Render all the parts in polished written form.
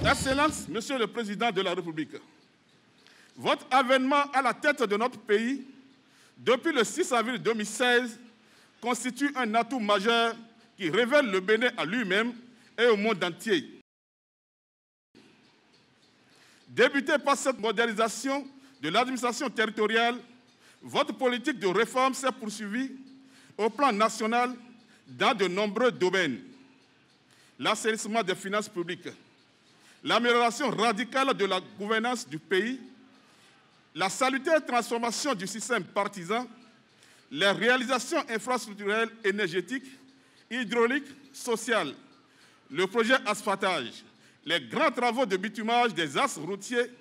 Excellence, Monsieur le Président de la République, votre avènement à la tête de notre pays depuis le 6 avril 2016 constitue un atout majeur qui révèle le Bénin à lui-même et au monde entier. Débutée par cette modernisation de l'administration territoriale, votre politique de réforme s'est poursuivie au plan national dans de nombreux domaines. L'assainissement des finances publiques, l'amélioration radicale de la gouvernance du pays, la salutaire transformation du système partisan, les réalisations infrastructurelles énergétiques, hydrauliques, sociales, le projet asphaltage, les grands travaux de bitumage des axes routiers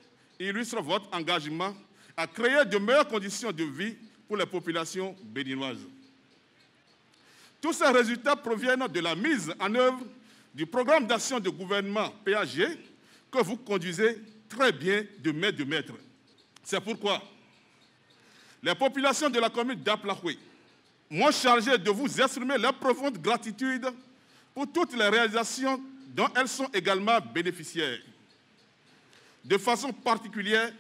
illustrent votre engagement à créer de meilleures conditions de vie pour les populations béninoises. Tous ces résultats proviennent de la mise en œuvre du programme d'action de gouvernement PAG que vous conduisez très bien de main de maître. C'est pourquoi les populations de la commune d'Aplakwe m'ont chargé de vous exprimer leur profonde gratitude pour toutes les réalisations dont elles sont également bénéficiaires. De façon particulière,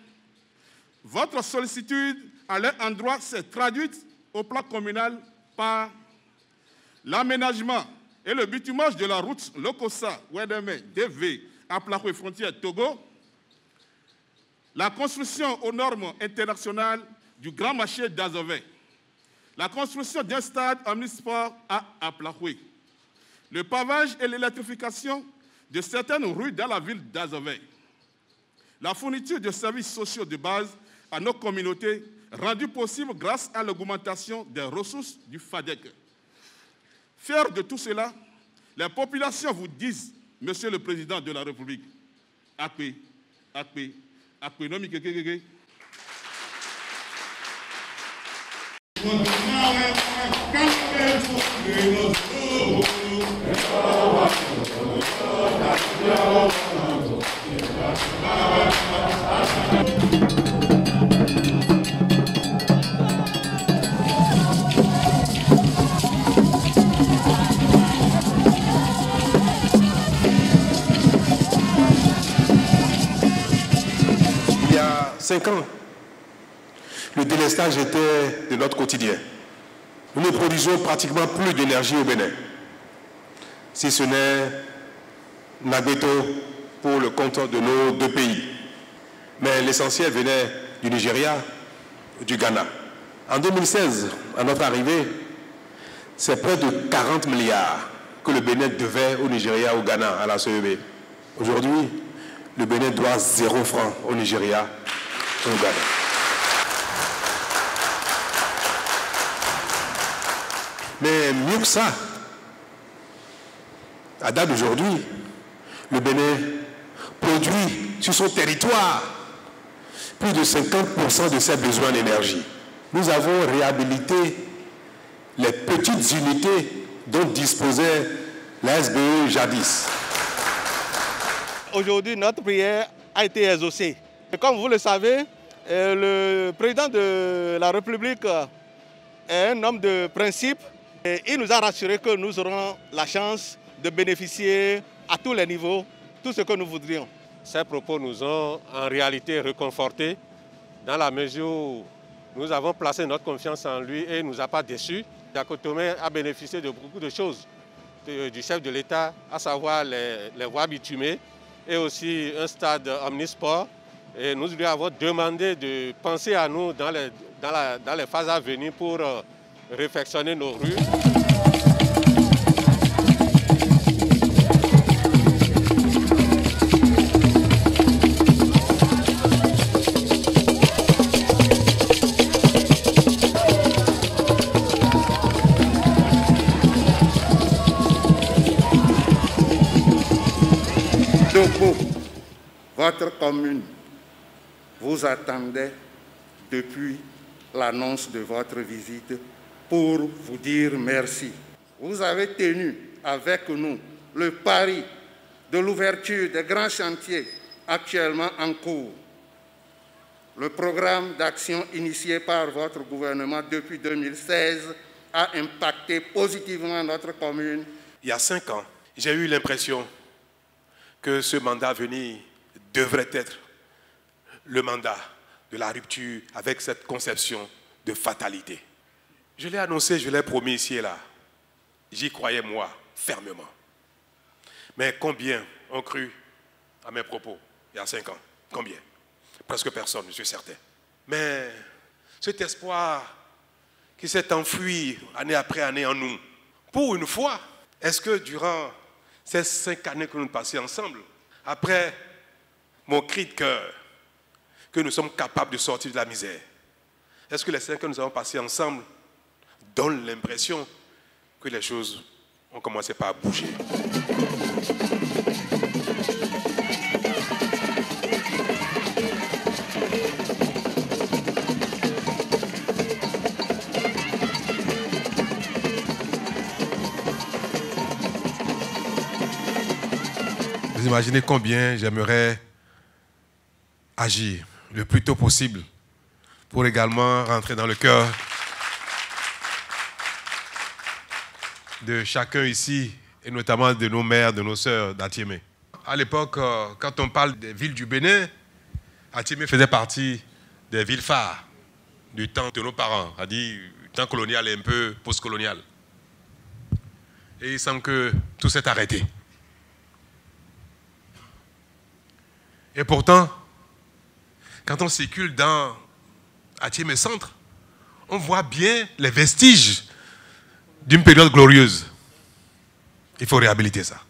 votre sollicitude à leur endroit s'est traduite au plan communal par l'aménagement et le bitumage de la route Lokossa-Ouedeme-DV à Aplakwe frontière Togo, la construction aux normes internationales du grand marché d'Azové, la construction d'un stade omnisport à Aplakwe, le pavage et l'électrification de certaines rues dans la ville d'Azové, la fourniture de services sociaux de base à nos communautés rendue possible grâce à l'augmentation des ressources du FADEC. Fiers de tout cela, les populations vous disent, Monsieur le Président de la République, Akpe, Akpe, Akpe, non, Mikekekeke. Il y a 5 ans, le délestage était de notre quotidien. Nous ne produisons pratiquement plus d'énergie au Bénin, si ce n'est Nagbeto pour le compte de nos 2 pays. Mais l'essentiel venait du Nigeria, du Ghana. En 2016, à notre arrivée, c'est près de 40 milliards que le Bénin devait au Nigeria, au Ghana, à la CEB. Aujourd'hui, le Bénin doit 0 francs au Nigeria et au Ghana. Mais mieux que ça, à date d'aujourd'hui, le Bénin produit sur son territoire plus de 50% de ses besoins d'énergie. Nous avons réhabilité les petites unités dont disposait la SBE jadis. Aujourd'hui, notre prière a été exaucée. Et comme vous le savez, le président de la République est un homme de principe. Et il nous a rassuré que nous aurons la chance de bénéficier à tous les niveaux, tout ce que nous voudrions. Ces propos nous ont en réalité réconfortés dans la mesure où nous avons placé notre confiance en lui et il ne nous a pas déçus. Jacob Tomé a bénéficié de beaucoup de choses du chef de l'État, à savoir les voies bitumées et aussi un stade omnisport. Et nous lui avons demandé de penser à nous dans les phases à venir pour réfectionner nos rues. Togo, votre commune vous attendait depuis l'annonce de votre visite pour vous dire merci. Vous avez tenu avec nous le pari de l'ouverture des grands chantiers actuellement en cours. Le programme d'action initié par votre gouvernement depuis 2016 a impacté positivement notre commune. Il y a 5 ans, j'ai eu l'impression que ce mandat à venir devrait être le mandat de la rupture avec cette conception de fatalité. Je l'ai annoncé, je l'ai promis ici et là. J'y croyais, moi, fermement. Mais combien ont cru à mes propos il y a 5 ans? Combien? Presque personne, je suis certain. Mais cet espoir qui s'est enfui année après année en nous, pour une fois, est-ce que durant ces 5 années que nous passons ensemble, après mon cri de cœur, que nous sommes capables de sortir de la misère, est-ce que les 5 ans que nous avons passés ensemble donnent l'impression que les choses ont commencé par bouger? Vous imaginez combien j'aimerais agir le plus tôt possible pour également rentrer dans le cœur de chacun ici, et notamment de nos mères, de nos sœurs d'Atiémé. À l'époque, quand on parle des villes du Bénin, Atiémé faisait partie des villes phares du temps de nos parents, c'est-à-dire du temps colonial et un peu post-colonial. Et il semble que tout s'est arrêté. Et pourtant, quand on circule dans Atiémé Centre, on voit bien les vestiges d'une période glorieuse. Il faut réhabiliter ça.